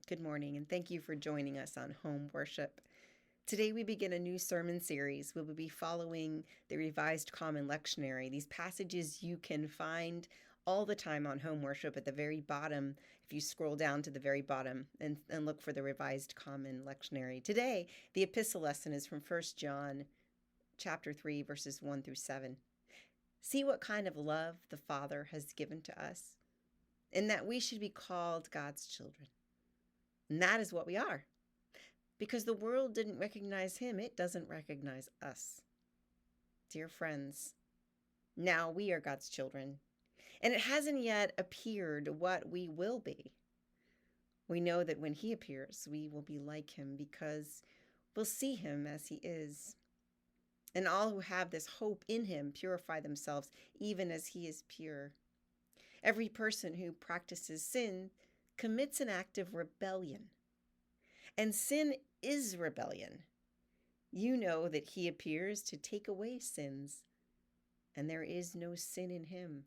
Good morning, and thank you for joining us on Home Worship. Today we begin a new sermon series. We will be following the Revised Common Lectionary. These passages you can find all the time on Home Worship at the very bottom, if you scroll down to the very bottom and look for the Revised Common Lectionary. Today, the epistle lesson is from 1 John chapter 3, verses 1 through 7. See what kind of love the Father has given to us, and that we should be called God's children. And that is what we are. Because the world didn't recognize him, it doesn't recognize us. Dear friends, now we are God's children, and it hasn't yet appeared what we will be. We know that when he appears, we will be like him because we'll see him as he is. And all who have this hope in him purify themselves even as he is pure. Every person who practices sin commits an act of rebellion. And sin is rebellion. You know that he appears to take away sins, and there is no sin in him.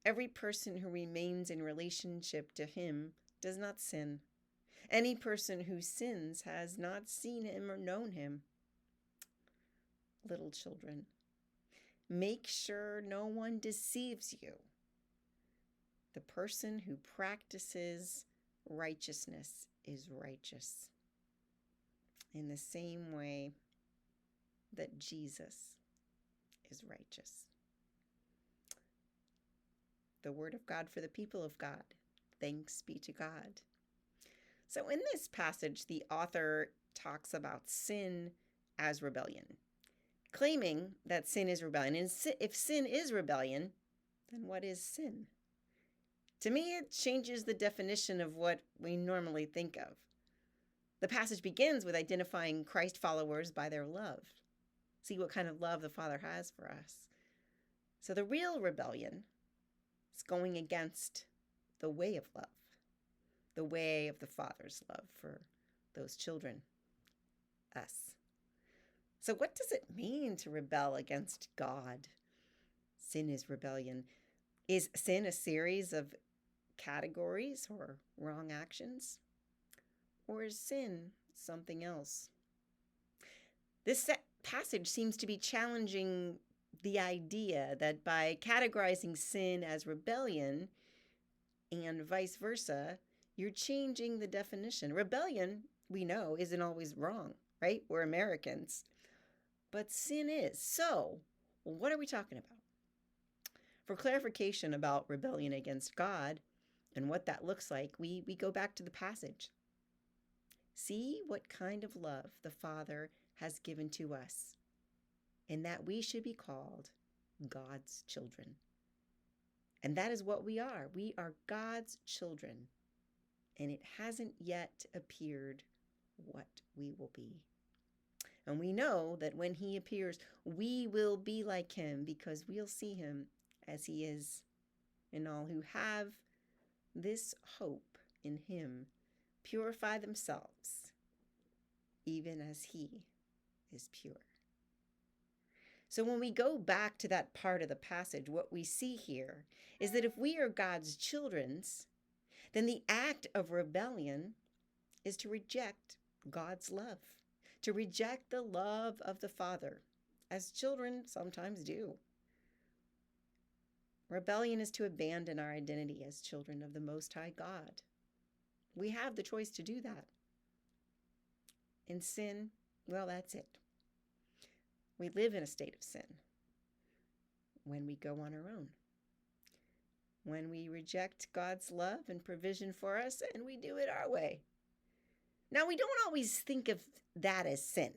Every person who remains in relationship to him does not sin. Any person who sins has not seen him or known him. Little children, make sure no one deceives you. The person who practices righteousness is righteous in the same way that Jesus is righteous. The word of God for the people of God. Thanks be to God. So in this passage, the author talks about sin as rebellion, claiming that sin is rebellion. And if sin is rebellion, then what is sin? To me, it changes the definition of what we normally think of. The passage begins with identifying Christ followers by their love. See what kind of love the Father has for us. So the real rebellion is going against the way of love, the way of the Father's love for those children, us. So what does it mean to rebel against God? Sin is rebellion. Is sin a series of categories or wrong actions? Or is sin something else? This passage seems to be challenging the idea that by categorizing sin as rebellion and vice versa, you're changing the definition. Rebellion, we know, isn't always wrong, right? We're Americans. But sin is. So, what are we talking about? For clarification about rebellion against God and what that looks like, we go back to the passage. See what kind of love the Father has given to us, and that we should be called God's children. And that is what we are. We are God's children, and it hasn't yet appeared what we will be. And we know that when he appears, we will be like him because we'll see him as he is. And all who have this hope in him purify themselves, even as he is pure. So when we go back to that part of the passage, what we see here is that if we are God's children, then the act of rebellion is to reject God's love, to reject the love of the Father, as children sometimes do. Rebellion is to abandon our identity as children of the Most High God. We have the choice to do that. In sin, well, that's it. We live in a state of sin when we go on our own, when we reject God's love and provision for us, and we do it our way. Now, we don't always think of that as sin,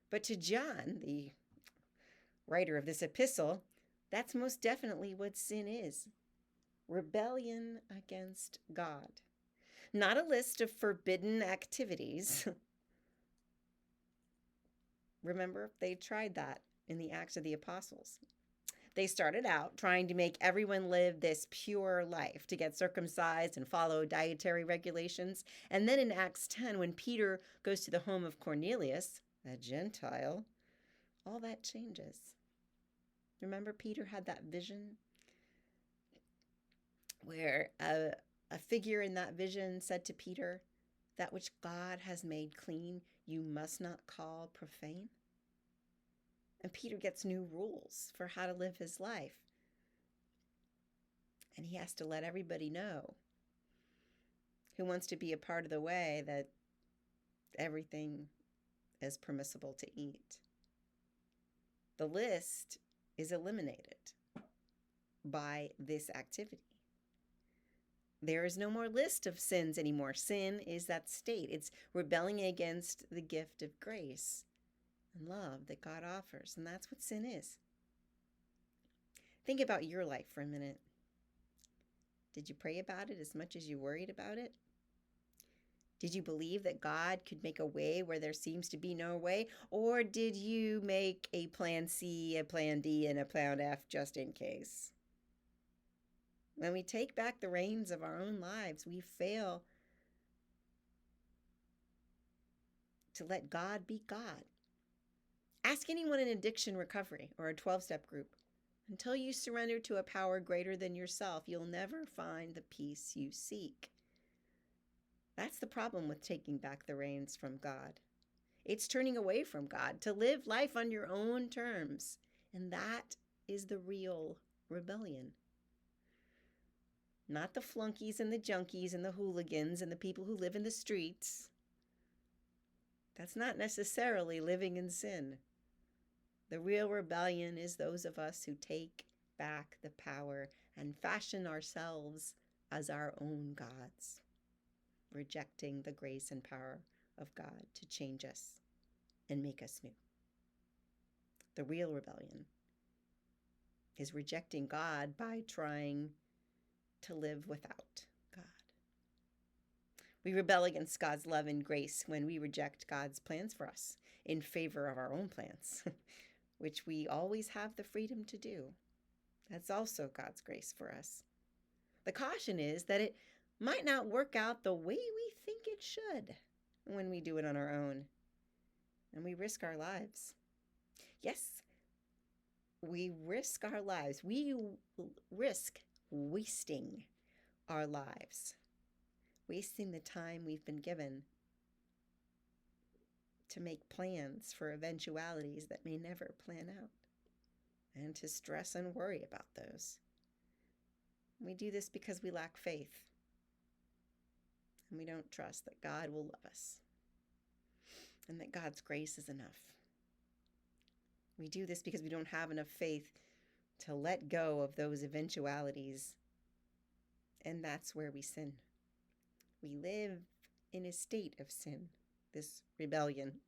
but to John, the writer of this epistle, that's most definitely what sin is. Rebellion against God. Not a list of forbidden activities. Remember, they tried that in the Acts of the Apostles. They started out trying to make everyone live this pure life, to get circumcised and follow dietary regulations. And then in Acts 10, when Peter goes to the home of Cornelius, a Gentile, all that changes. Remember, Peter had that vision where a A figure in that vision said to Peter, "That which God has made clean, you must not call profane." And Peter gets new rules for how to live his life. And he has to let everybody know who wants to be a part of the way that everything is permissible to eat. The list is eliminated by this activity. There is no more list of sins anymore. Sin is that state. It's rebelling against the gift of grace and love that God offers. And that's what sin is. Think about your life for a minute. Did you pray about it as much as you worried about it? Did you believe that God could make a way where there seems to be no way? Or did you make a plan C, a plan D, and a plan F just in case? When we take back the reins of our own lives, we fail to let God be God. Ask anyone in addiction recovery or a 12-step group. Until you surrender to a power greater than yourself, you'll never find the peace you seek. That's the problem with taking back the reins from God. It's turning away from God to live life on your own terms. And that is the real rebellion. Not the flunkies and the junkies and the hooligans and the people who live in the streets. That's not necessarily living in sin. The real rebellion is those of us who take back the power and fashion ourselves as our own gods, rejecting the grace and power of God to change us and make us new. The real rebellion is rejecting God by trying to live without God. We rebel against God's love and grace when we reject God's plans for us in favor of our own plans, which we always have the freedom to do. That's also God's grace for us. The caution is that it might not work out the way we think it should when we do it on our own, and we risk our lives. Yes, we risk our lives. We risk wasting our lives, wasting the time we've been given to make plans for eventualities that may never plan out, and to stress and worry about those. We do this because we lack faith, and we don't trust that God will love us, and that God's grace is enough. We do this because we don't have enough faith to let go of those eventualities, and that's where we sin. We live in a state of sin, this rebellion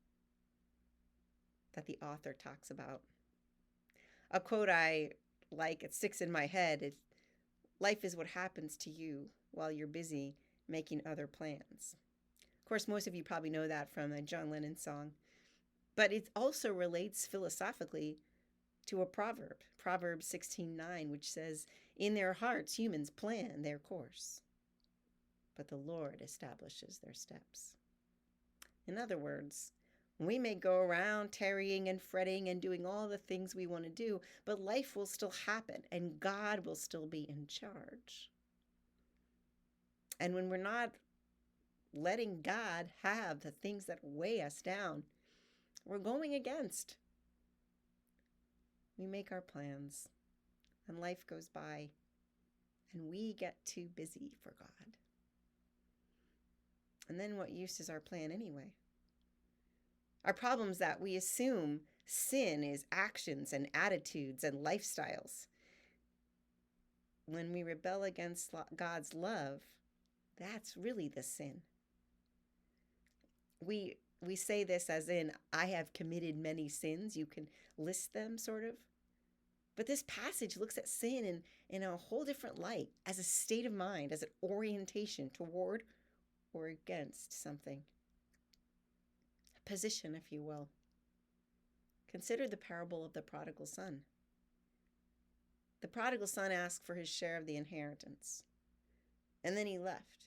that the author talks about. A quote I like, it sticks in my head, is, "Life is what happens to you while you're busy making other plans." Of course, most of you probably know that from a John Lennon song, but it also relates philosophically to a proverb, Proverbs 16:9, which says, "In their hearts humans plan their course, but the Lord establishes their steps." In other words, we may go around tarrying and fretting and doing all the things we want to do, but life will still happen and God will still be in charge. And when we're not letting God have the things that weigh us down, we're going against. We make our plans and life goes by and we get too busy for God. And then what use is our plan anyway? Our problem is that we assume sin is actions and attitudes and lifestyles. When we rebel against God's love, that's really the sin. We say this as in, I have committed many sins. You can list them, sort of. But this passage looks at sin in a whole different light, as a state of mind, as an orientation toward or against something. A position, if you will. Consider the parable of the prodigal son. The prodigal son asked for his share of the inheritance, and then he left,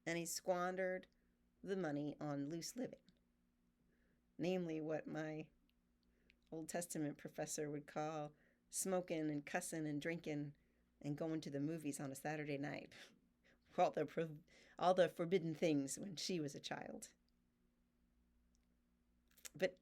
and he squandered the money on loose living. Namely, what my Old Testament professor would call smoking and cussing and drinking and going to the movies on a Saturday night all the all the forbidden things when she was a child. But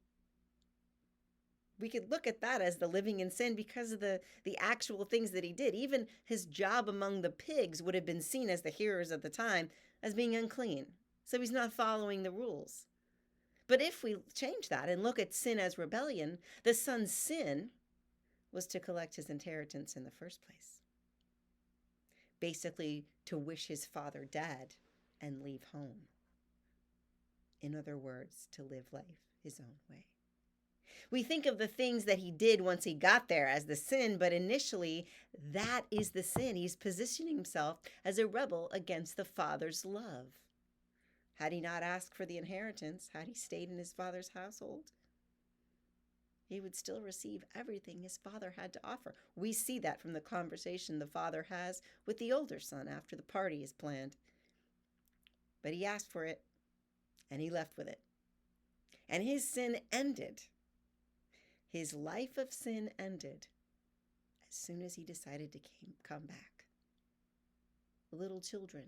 we could look at that as the living in sin because of the actual things that he did. Even his job among the pigs would have been seen as the hearers at the time as being unclean. So he's not following the rules. But if we change that and look at sin as rebellion, the son's sin was to collect his inheritance in the first place. Basically, to wish his father dead and leave home. In other words, to live life his own way. We think of the things that he did once he got there as the sin, but initially, that is the sin. He's positioning himself as a rebel against the father's love. Had he not asked for the inheritance, had he stayed in his father's household, he would still receive everything his father had to offer. We see that from the conversation the father has with the older son after the party is planned. But he asked for it, and he left with it. And his sin ended. His life of sin ended as soon as he decided to come back. Little children,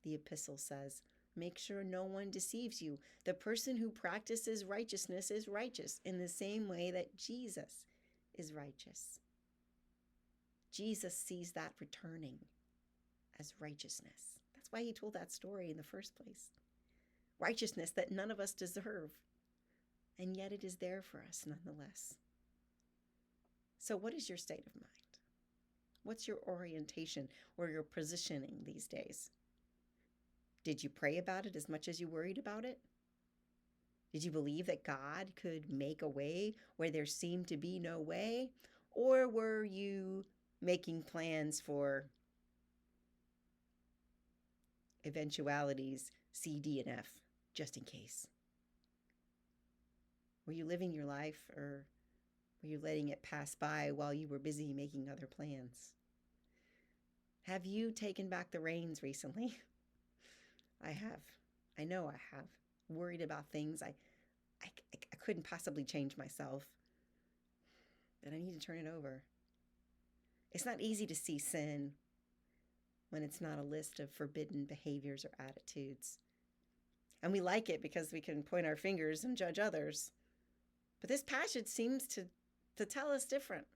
the epistle says, make sure no one deceives you. The person who practices righteousness is righteous in the same way that Jesus is righteous. Jesus sees that returning as righteousness. That's why he told that story in the first place. Righteousness that none of us deserve. And yet it is there for us nonetheless. So what is your state of mind? What's your orientation or your positioning these days? Did you pray about it as much as you worried about it? Did you believe that God could make a way where there seemed to be no way? Or were you making plans for eventualities C, D, and F, just in case? Were you living your life, or were you letting it pass by while you were busy making other plans? Have you taken back the reins recently? I have. I know I have. Worried about things. I couldn't possibly change myself. But I need to turn it over. It's not easy to see sin when it's not a list of forbidden behaviors or attitudes. And we like it because we can point our fingers and judge others. But this passage seems to tell us different.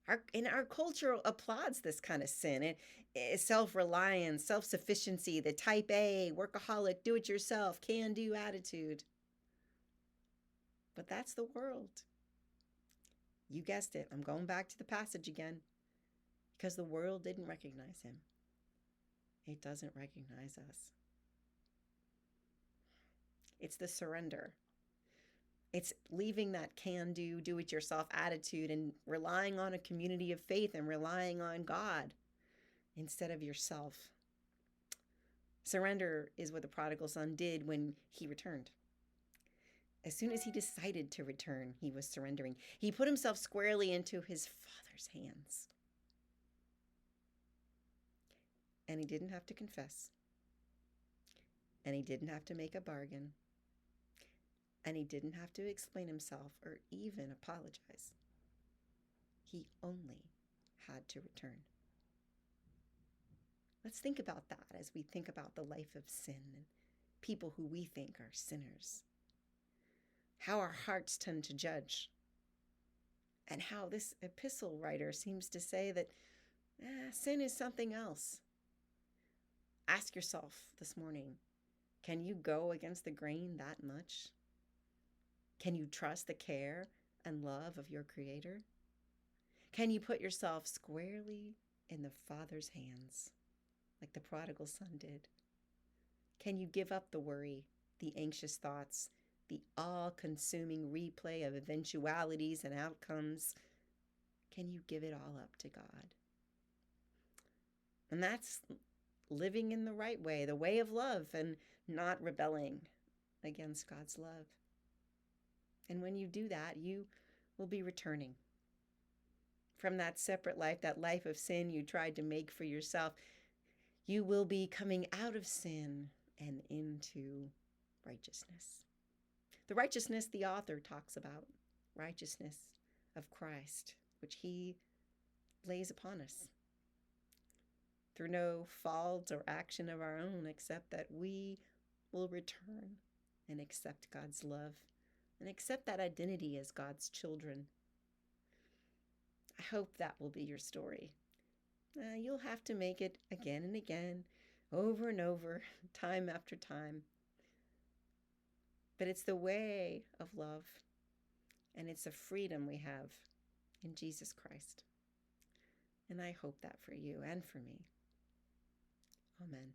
Our culture applauds this kind of sin. It's self-reliance, self-sufficiency, the type A, workaholic, do-it-yourself, can-do attitude. But that's the world. You guessed it. I'm going back to the passage again. Because the world didn't recognize him. It doesn't recognize us. It's the surrender. It's leaving that can-do, do-it-yourself attitude and relying on a community of faith and relying on God instead of yourself. Surrender is what the prodigal son did when he returned. As soon as he decided to return, he was surrendering. He put himself squarely into his father's hands. And he didn't have to confess. And he didn't have to make a bargain. And he didn't have to explain himself or even apologize. He only had to return. Let's think about that as we think about the life of sin and people who we think are sinners. How our hearts tend to judge. And how this epistle writer seems to say that sin is something else. Ask yourself this morning, can you go against the grain that much? Can you trust the care and love of your Creator? Can you put yourself squarely in the Father's hands, like the prodigal son did? Can you give up the worry, the anxious thoughts, the all-consuming replay of eventualities and outcomes? Can you give it all up to God? And that's living in the right way, the way of love, and not rebelling against God's love. And when you do that, you will be returning from that separate life, that life of sin you tried to make for yourself. You will be coming out of sin and into righteousness. The righteousness the author talks about, righteousness of Christ, which he lays upon us. through no fault or action of our own, except that we will return and accept God's love and accept that identity as God's children. I hope that will be your story. You'll have to make it again and again, over and over, time after time. But it's the way of love, and it's a freedom we have in Jesus Christ. And I hope that for you and for me. Amen.